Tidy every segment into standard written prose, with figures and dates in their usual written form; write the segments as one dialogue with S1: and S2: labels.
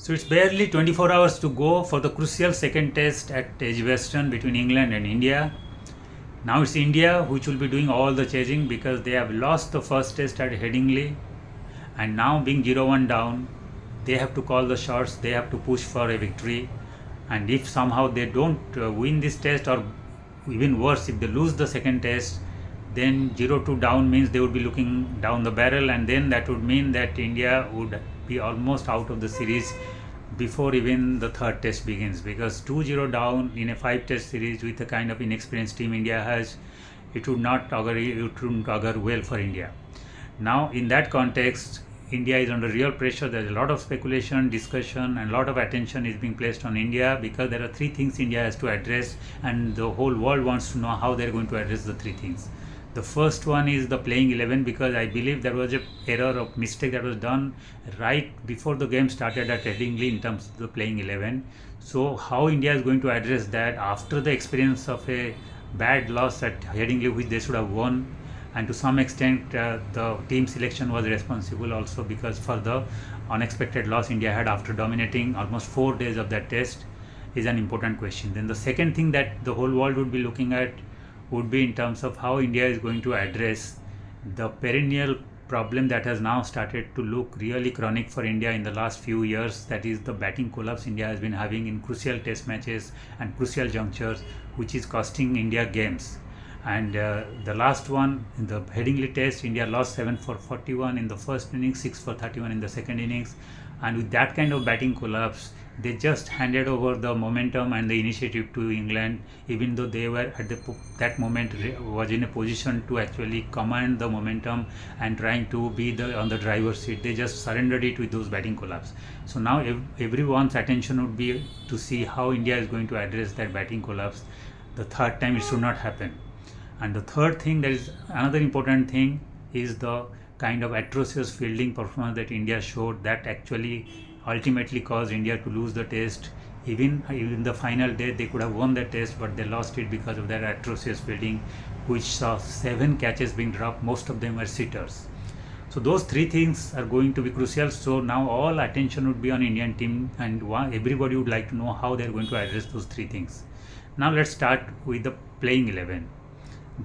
S1: So it's barely 24 hours to go for the crucial second test at Edgbaston between England and India. Now it's India which will be doing all the chasing because they have lost the first test at Headingley, and now being 0-1 down, they have to call the shots, they have to push for a victory. And if somehow they don't win this test, or even worse, if they lose the second test, then 0-2 down means they would be looking down the barrel, and then that would mean that India would be almost out of the series before even the third test begins, because 2-0 down in a 5 test series with the kind of inexperienced team India has, it wouldn't augur well for India. Now in that context, India is under real pressure. There's a lot of speculation, discussion, and a lot of attention is being placed on India, because there are three things India has to address, and the whole world wants to know how they're going to address the three things. The first one is the playing 11, because I believe there was a error or mistake that was done right before the game started at Headingley in terms of the playing 11. So how India is going to address that after the experience of a bad loss at Headingley, which they should have won, and to some extent the team selection was responsible also, because for the unexpected loss India had after dominating almost 4 days of that test, is an important question. Then the second thing that the whole world would be looking at would be in terms of how India is going to address the perennial problem that has now started to look really chronic for India in the last few years, that is the batting collapse India has been having in crucial test matches and crucial junctures, which is costing India games. And the last one, in the Headingley test, India lost 7 for 41 in the first innings, 6 for 31 in the second innings, and with that kind of batting collapse, they just handed over the momentum and the initiative to England, even though they were at that moment was in a position to actually command the momentum and trying to be on the driver's seat. They just surrendered it with those batting collapse. So now everyone's attention would be to see how India is going to address that batting collapse the third time. It should not happen. And the third thing, that is another important thing, is the kind of atrocious fielding performance that India showed, that actually ultimately caused India to lose the test. Even the final day they could have won the test, but they lost it because of that atrocious fielding, which saw 7 catches being dropped, most of them were sitters. So those three things are going to be crucial. So now all attention would be on Indian team, and everybody would like to know how they're going to address those three things. Now let's start with the playing 11.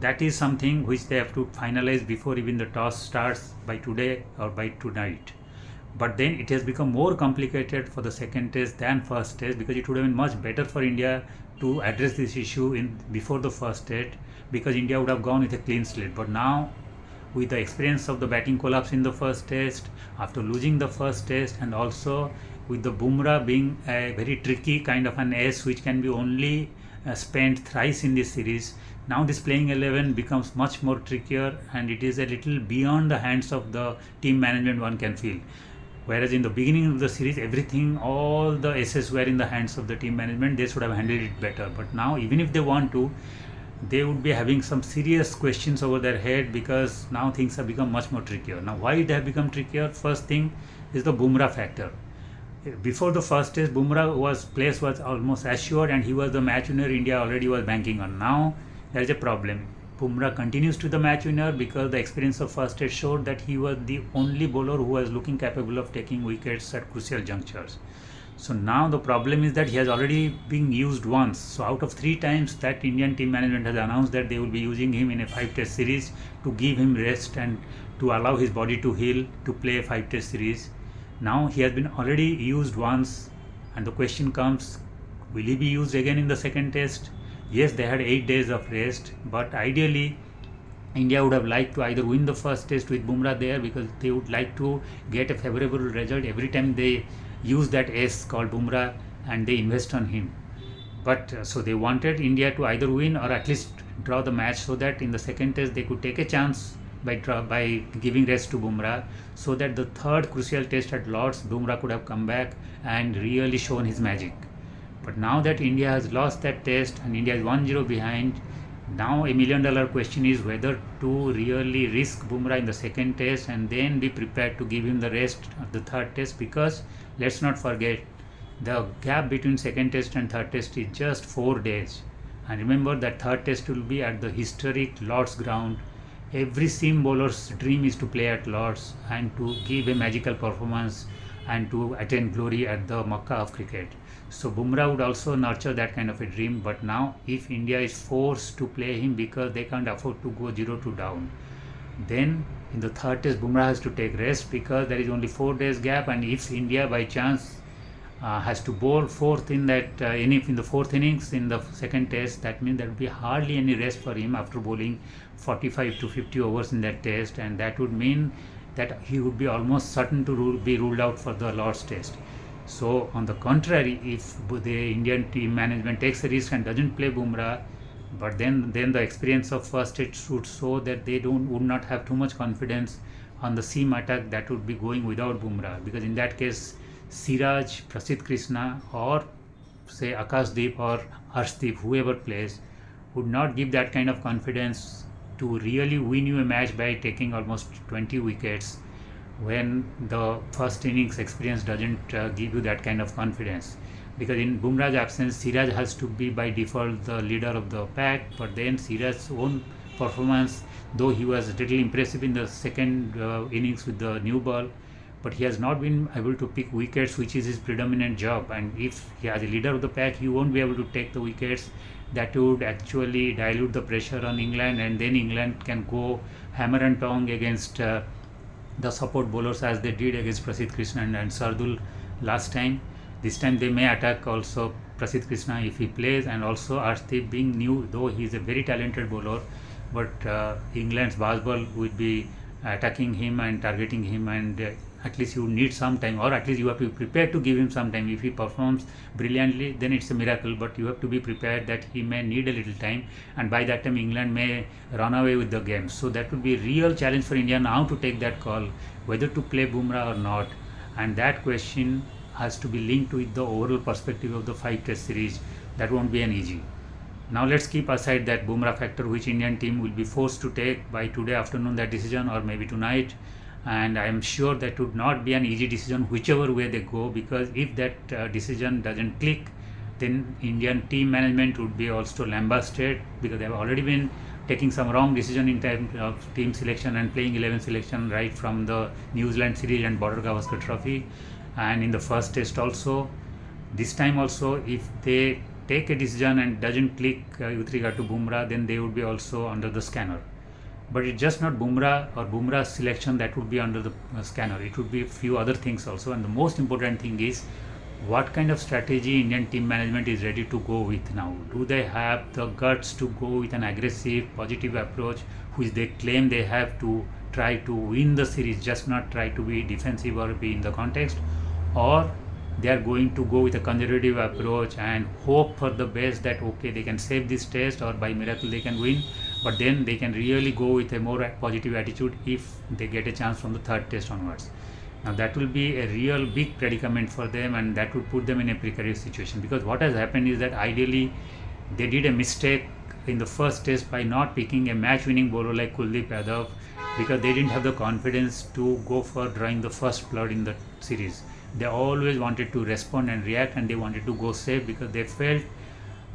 S1: That is something which they have to finalize before even the toss starts by today or by tonight. But then it has become more complicated for the second test than first test, because it would have been much better for India to address this issue before the first test, because India would have gone with a clean slate. But now, with the experience of the batting collapse in the first test, after losing the first test, and also with the Bumrah being a very tricky kind of an ace which can be only spent thrice in this series, now this playing 11 becomes much more trickier, and it is a little beyond the hands of the team management, one can feel. Whereas in the beginning of the series, everything, all the aces were in the hands of the team management, they should have handled it better. But now, even if they want to, they would be having some serious questions over their head, because now things have become much more trickier. Now why they have become trickier? First thing is the Bumrah factor. Before the first test, Bumrah place was almost assured, and he was the match winner India already was banking on. Now there is a problem. Bumrah continues to the match winner because the experience of first test showed that he was the only bowler who was looking capable of taking wickets at crucial junctures. So now the problem is that he has already been used once. So out of 3 times that Indian team management has announced that they will be using him in a 5 test series to give him rest and to allow his body to heal to play a 5 test series. Now he has been already used once, and the question comes, will he be used again in the second test? Yes, they had 8 days of rest, but ideally India would have liked to either win the first test with Bumrah there, because they would like to get a favorable result every time they use that ace called Bumrah and they invest on him. But so they wanted India to either win or at least draw the match, so that in the second test they could take a chance by giving rest to Bumrah, so that the third crucial test at Lord's, Bumrah could have come back and really shown his magic. But now that India has lost that test and India is 1-0 behind, now a $1 million question is whether to really risk Bumrah in the second test and then be prepared to give him the rest of the third test, because let's not forget, the gap between second test and third test is just 4 days. And remember that third test will be at the historic Lord's ground. Every seam bowler's dream is to play at Lord's and to give a magical performance and to attain glory at the Makkah of cricket. So Bumrah would also nurture that kind of a dream. But now, if India is forced to play him because they can't afford to go 0-2 down, then in the third test Bumrah has to take rest because there is only 4 days gap, and if India by chance has to bowl fourth in that in the fourth innings in the second test, that means there will be hardly any rest for him after bowling 45 to 50 overs in that test, and that would mean that he would be almost certain to be ruled out for the Lord's test. So on the contrary, if the Indian team management takes a risk and doesn't play Bumrah, but then the experience of first test would show that they would not have too much confidence on the seam attack that would be going without Bumrah, because in that case Siraj, Prasidh Krishna, or say Akashdeep or Arshdeep, whoever plays, would not give that kind of confidence to really win you a match by taking almost 20 wickets when the first innings experience doesn't give you that kind of confidence. Because in Bumrah's absence, Siraj has to be by default the leader of the pack, but then Siraj's own performance, though he was little impressive in the second innings with the new ball, but he has not been able to pick wickets, which is his predominant job. And if he is a leader of the pack, he won't be able to take the wickets. That would actually dilute the pressure on England, and then England can go hammer and tong against the support bowlers as they did against Prasidh Krishna and Sardul last time. This time they may attack also Prasidh Krishna if he plays, and also Arshdeep being new, though he is a very talented bowler, but England's Bazball would be attacking him and targeting him, and at least you need some time, or at least you have to be prepared to give him some time. If he performs brilliantly, then it's a miracle, but you have to be prepared that he may need a little time, and by that time England may run away with the game. So that would be a real challenge for India now to take that call whether to play Bumrah or not, and that question has to be linked with the overall perspective of the 5 test series. That won't be an easy. Now let's keep aside that Bumrah factor, which Indian team will be forced to take by today afternoon, that decision, or maybe tonight, and I am sure that would not be an easy decision whichever way they go, because if that decision doesn't click, then Indian team management would be also lambasted, because they have already been taking some wrong decision in terms of team selection and playing 11 selection right from the New Zealand series and Border Gavaskar Trophy, and in the first test also. This time also, if they take a decision and doesn't click with regard to Bumrah, then they would be also under the scanner. But it's just not Bumrah or Bumrah's selection that would be under the scanner. It would be a few other things also, and the most important thing is what kind of strategy Indian team management is ready to go with now. Do they have the guts to go with an aggressive, positive approach, which they claim they have, to try to win the series, just not try to be defensive or be in the context, or they are going to go with a conservative approach and hope for the best that okay, they can save this test or by miracle they can win, but then they can really go with a more positive attitude if they get a chance from the third test onwards. Now that will be a real big predicament for them, and that would put them in a precarious situation, because what has happened is that ideally they did a mistake in the first test by not picking a match winning bowler like Kuldeep Yadav, because they didn't have the confidence to go for drawing the first blood in the series. They always wanted to respond and react, and they wanted to go safe because they felt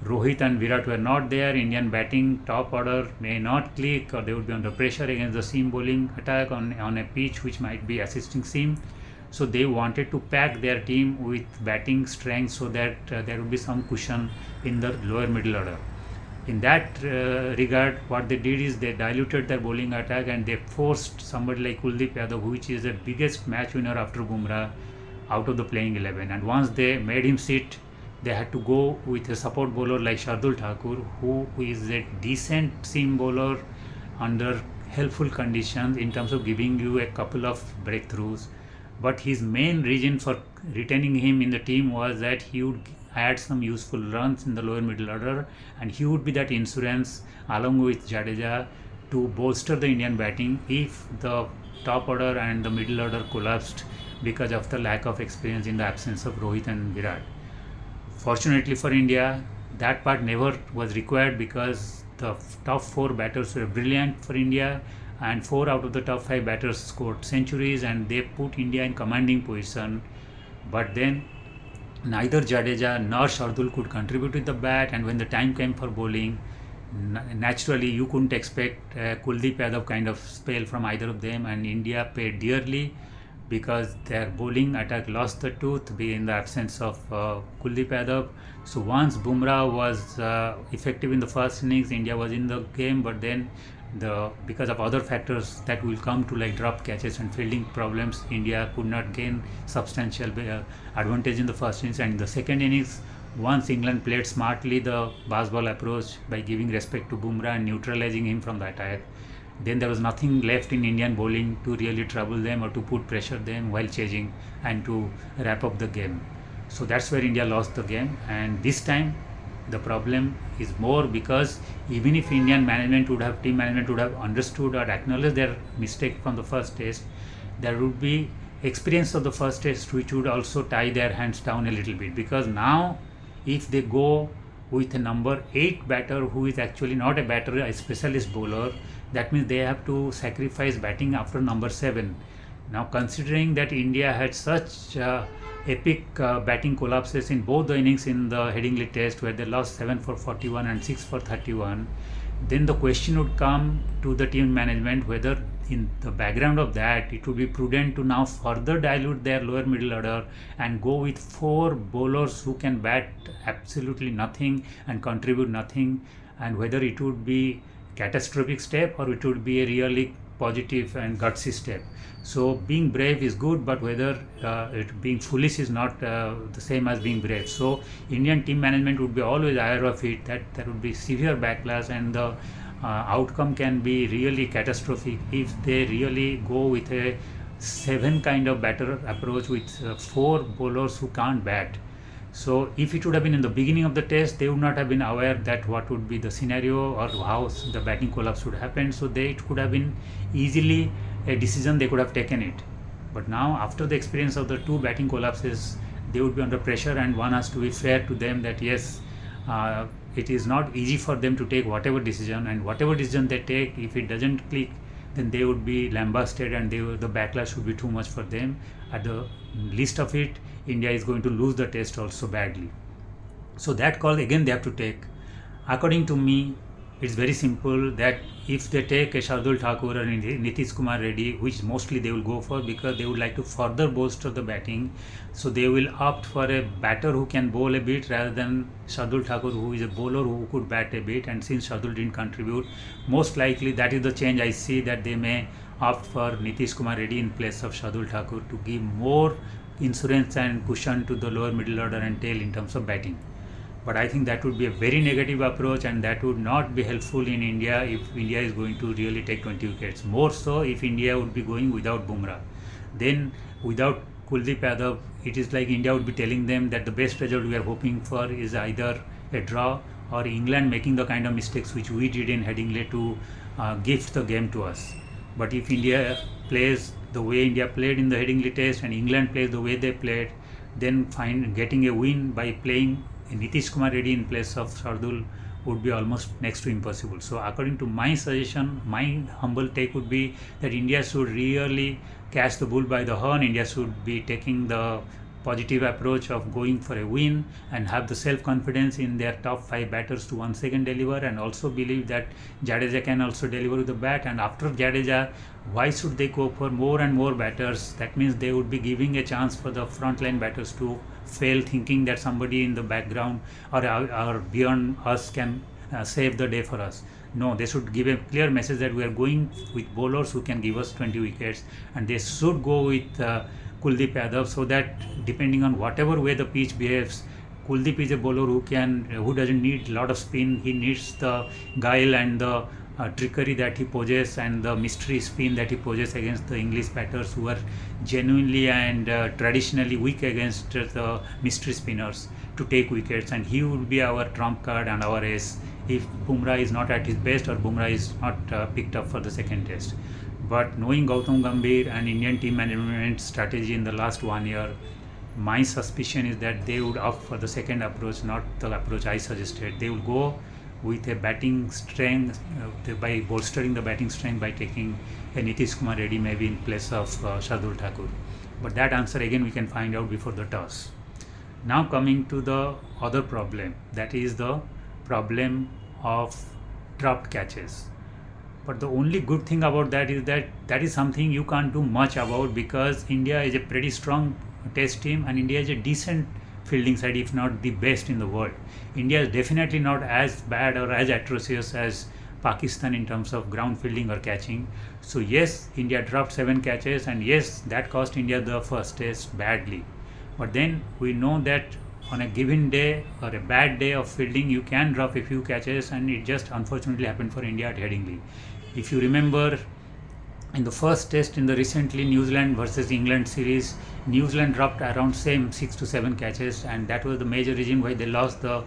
S1: Rohit and Virat were not there. Indian batting top order may not click, or they would be under pressure against the seam bowling attack on a pitch which might be assisting seam. So they wanted to pack their team with batting strength so that there would be some cushion in the lower middle order. In that regard, what they did is they diluted their bowling attack, and they forced somebody like Kuldeep Yadav, which is the biggest match winner after Bumrah, out of the playing 11. And once they made him sit, they had to go with a support bowler like Shardul Thakur, who is a decent seam bowler under helpful conditions in terms of giving you a couple of breakthroughs. But his main reason for retaining him in the team was that he would add some useful runs in the lower middle order, and he would be that insurance along with Jadeja to bolster the Indian batting if the top order and the middle order collapsed because of the lack of experience in the absence of Rohit and Virat. Fortunately for India, that part never was required, because the top 4 batters were brilliant for India, and 4 out of the top 5 batters scored centuries, and they put India in commanding position. But then neither Jadeja nor Shardul could contribute with the bat, and when the time came for bowling, naturally you couldn't expect Kuldeep Yadav kind of spell from either of them, and India paid dearly because their bowling attack lost the tooth in the absence of Kuldeep Yadav. So once Bumrah was effective in the first innings, India was in the game, but then because of other factors that will come to, like drop catches and fielding problems, India could not gain substantial advantage in the first innings. And in the second innings, once England played smartly the baseball approach by giving respect to Bumrah and neutralizing him from the attack, then there was nothing left in Indian bowling to really trouble them or to put pressure them while chasing and to wrap up the game. So that's where India lost the game. And this time the problem is more because even if team management would have understood or acknowledged their mistake from the first test, there would be experience of the first test which would also tie their hands down a little bit, because now if they go with a number 8 batter who is actually not a batter, a specialist bowler, that means they have to sacrifice batting after number 7. Now considering that India had such epic batting collapses in both the innings in the Headingley test, where they lost 7 for 41 and 6 for 31, then the question would come to the team management whether in the background of that it would be prudent to now further dilute their lower middle order and go with 4 bowlers who can bat absolutely nothing and contribute nothing, and whether it would be catastrophic step or it would be a really positive and gutsy step. So being brave is good, but whether being foolish is not the same as being brave. So Indian team management would be always aware of it, that there would be severe backlash and the outcome can be really catastrophic if they really go with a 7 kind of batter approach with 4 bowlers who can't bat. So if it would have been in the beginning of the test, they would not have been aware that what would be the scenario or how the batting collapse would happen. So it could have been easily a decision, they could have taken it. But now after the experience of the 2 batting collapses, they would be under pressure, and one has to be fair to them that yes, it is not easy for them to take whatever decision, and whatever decision they take, if it doesn't click, then they would be lambasted and the backlash would be too much for them. At the least of it, India is going to lose the test also badly. So that call again they have to take. According to me, it's very simple that if they take a Shardul Thakur or Nitish Kumar Reddy, which mostly they will go for because they would like to further bolster the batting, so they will opt for a batter who can bowl a bit rather than Shardul Thakur, who is a bowler who could bat a bit. And since Shardul didn't contribute, most likely that is the change I see, that they may opt for Nitish Kumar Reddy in place of Shardul Thakur to give more insurance and cushion to the lower middle order and tail in terms of batting. But I think that would be a very negative approach, and that would not be helpful in India if India is going to really take 20 wickets. More so if India would be going without Bumrah. Then without Kuldeep Yadav, it is like India would be telling them that the best result we are hoping for is either a draw or England making the kind of mistakes which we did in Headingley to gift the game to us. But if India plays the way India played in the Headingley test and England plays the way they played, then getting a win by playing Nitish Kumar Reddy in place of Shardul would be almost next to impossible. So according to my suggestion, my humble take would be that India should really catch the bull by the horn. India should be taking the positive approach of going for a win and have the self-confidence in their top 5 batters to once again deliver, and also believe that Jadeja can also deliver with the bat. And after Jadeja, why should they go for more and more batters? That means they would be giving a chance for the frontline batters to fail, thinking that somebody in the background or beyond us can save the day for us. No, they should give a clear message that we are going with bowlers who can give us 20 wickets, and they should go with Kuldeep Yadav, so that depending on whatever way the pitch behaves, Kuldeep is a bowler who doesn't need a lot of spin. He needs the guile and the trickery that he possesses and the mystery spin that he possesses against the English batters who are genuinely and traditionally weak against the mystery spinners to take wickets. And he would be our trump card and our ace if Bumrah is not at his best or Bumrah is not picked up for the second test. But knowing Gautam Gambhir and Indian team management strategy in the last 1 year, my suspicion is that they would opt for the second approach, not the approach I suggested. They will go with a batting strength by bolstering the batting strength by taking a Nitish Kumar Reddy maybe in place of Shardul Thakur. But that answer again we can find out before the toss. Now coming to the other problem, that is the problem of dropped catches. But the only good thing about that is that that is something you can't do much about, because India is a pretty strong test team and India is a decent fielding side, if not the best in the world. India is definitely not as bad or as atrocious as Pakistan in terms of ground fielding or catching. So yes, India dropped 7 catches, and yes, that cost India the first test badly. But then we know that on a given day or a bad day of fielding, you can drop a few catches, and it just unfortunately happened for India at Headingley. If you remember, in the first test in the recently New Zealand versus England series, New Zealand dropped around same 6 to 7 catches, and that was the major reason why they lost the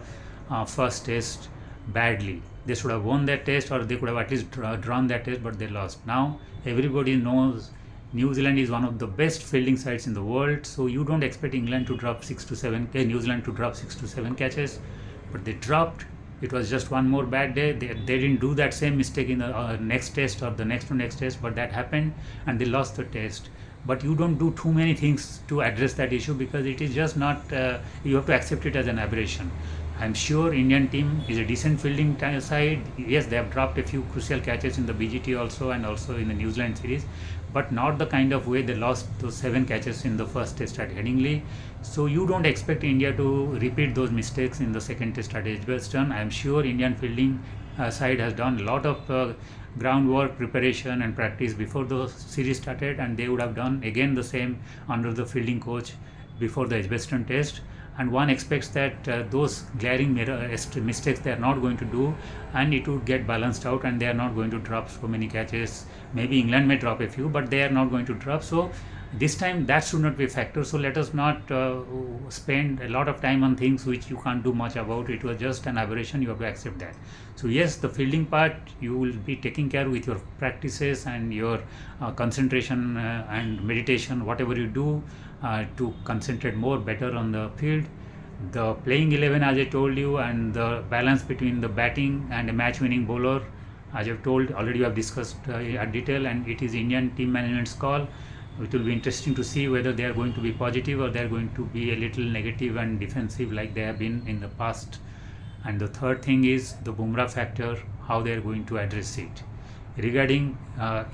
S1: first test badly. They should have won that test, or they could have at least drawn that test, but they lost. Now everybody knows New Zealand is one of the best fielding sides in the world, so you don't expect England to drop 6 to 7, New Zealand to drop 6 to 7 catches, but they dropped. It was just one more bad day. They didn't do that same mistake in the next test or the next to next test, but that happened and they lost the test. But you don't do too many things to address that issue, because it is just not, you have to accept it as an aberration. I'm sure Indian team is a decent fielding side. Yes, they have dropped a few crucial catches in the BGT also, and also in the New Zealand series, but not the kind of way they lost those 7 catches in the first test at Headingley. So you don't expect India to repeat those mistakes in the second test at Edgbaston. I'm sure Indian fielding side has done a lot of groundwork, preparation and practice before the series started, and they would have done again the same under the fielding coach before the Edgbaston test. And one expects that those glaring mistakes they are not going to do, and it would get balanced out, and they are not going to drop so many catches. Maybe England may drop a few, but they are not going to drop. So this time that should not be a factor. So let us not spend a lot of time on things which you can't do much about. It was just an aberration. You have to accept that. So yes, the fielding part you will be taking care with your practices and your concentration and meditation, whatever you do to concentrate more better on the field. The playing 11, as I told you, and the balance between the batting and a match winning bowler, as I've told already, we have discussed at detail, and it is Indian team management's call. It will be interesting to see whether they are going to be positive or they are going to be a little negative and defensive like they have been in the past. And the third thing is the Bumrah factor, how they are going to address it. Regarding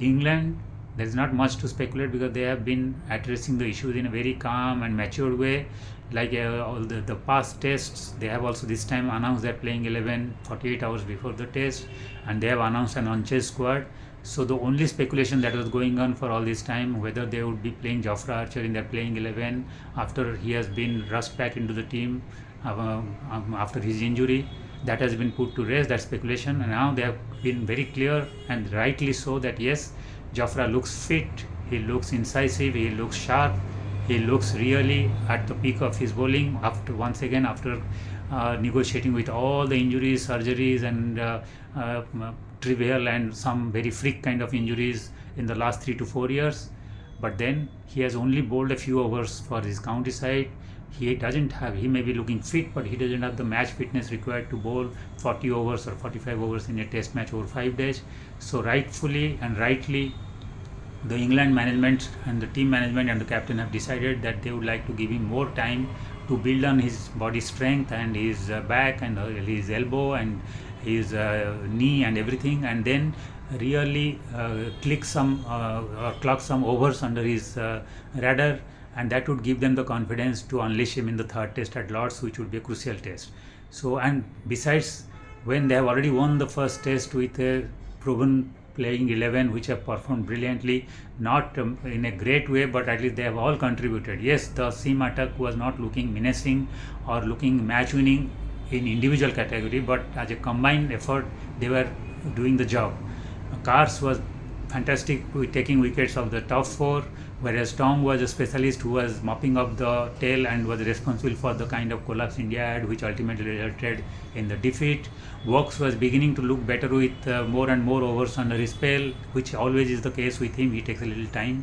S1: England, there is not much to speculate, because they have been addressing the issues in a very calm and matured way. Like all the past tests, they have also this time announced their playing 11 48 hours before the test, and they have announced an unchanged squad. So the only speculation that was going on for all this time, whether they would be playing Jofra Archer in their playing 11 after he has been rushed back into the team after his injury, that has been put to rest, that speculation. And now they have been very clear, and rightly so, that yes, Jofra looks fit, he looks incisive, he looks sharp, he looks really at the peak of his bowling after negotiating with all the injuries, surgeries and trivial and some very freak kind of injuries in the last 3 to 4 years. But then he has only bowled a few overs for his county side. He may be looking fit, but he doesn't have the match fitness required to bowl 40 overs or 45 overs in a test match over 5 days. So rightfully and rightly, the England management and the team management and the captain have decided that they would like to give him more time to build on his body strength and his back and his elbow and his knee and everything, and then really clock some overs under his radar, and that would give them the confidence to unleash him in the third test at Lords, which would be a crucial test. So, and besides, when they have already won the first test with a proven playing 11 which have performed brilliantly, not in a great way, but at least they have all contributed. Yes, the seam attack was not looking menacing or looking match winning in individual category, but as a combined effort they were doing the job. Kars was fantastic with taking wickets of the top 4, whereas Tom was a specialist who was mopping up the tail and was responsible for the kind of collapse India had, which ultimately resulted in the defeat. Woakes was beginning to look better with more and more overs under his spell, which always is the case with him. He takes a little time.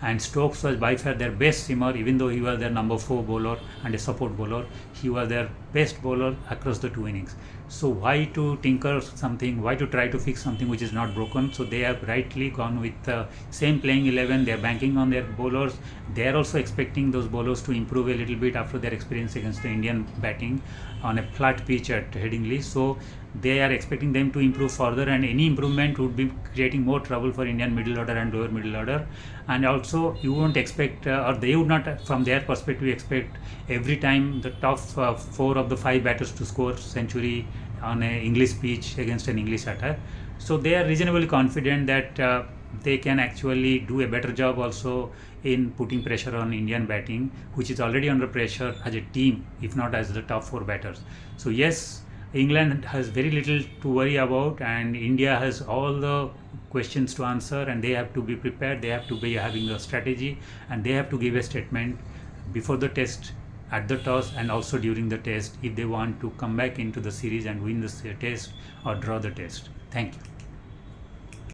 S1: And Stokes was by far their best seamer, even though he was their number 4 bowler and a support bowler. He was their best bowler across the 2 innings. So why to tinker something, why to try to fix something which is not broken? So they have rightly gone with the same playing 11. They are banking on their bowlers. They are also expecting those bowlers to improve a little bit after their experience against the Indian batting on a flat pitch at Headingley. So they are expecting them to improve further, and any improvement would be creating more trouble for Indian middle order and lower middle order. And also you won't expect, or they would not from their perspective expect every time the top 4 of the 5 batters to score century on an English pitch against an English attack. So they are reasonably confident that they can actually do a better job also in putting pressure on Indian batting, which is already under pressure as a team, if not as the top 4 batters. So yes, England has very little to worry about, and India has all the questions to answer, and they have to be prepared. They have to be having a strategy, and they have to give a statement before the test, at the toss, and also during the test, if they want to come back into the series and win the test or draw the test. Thank you.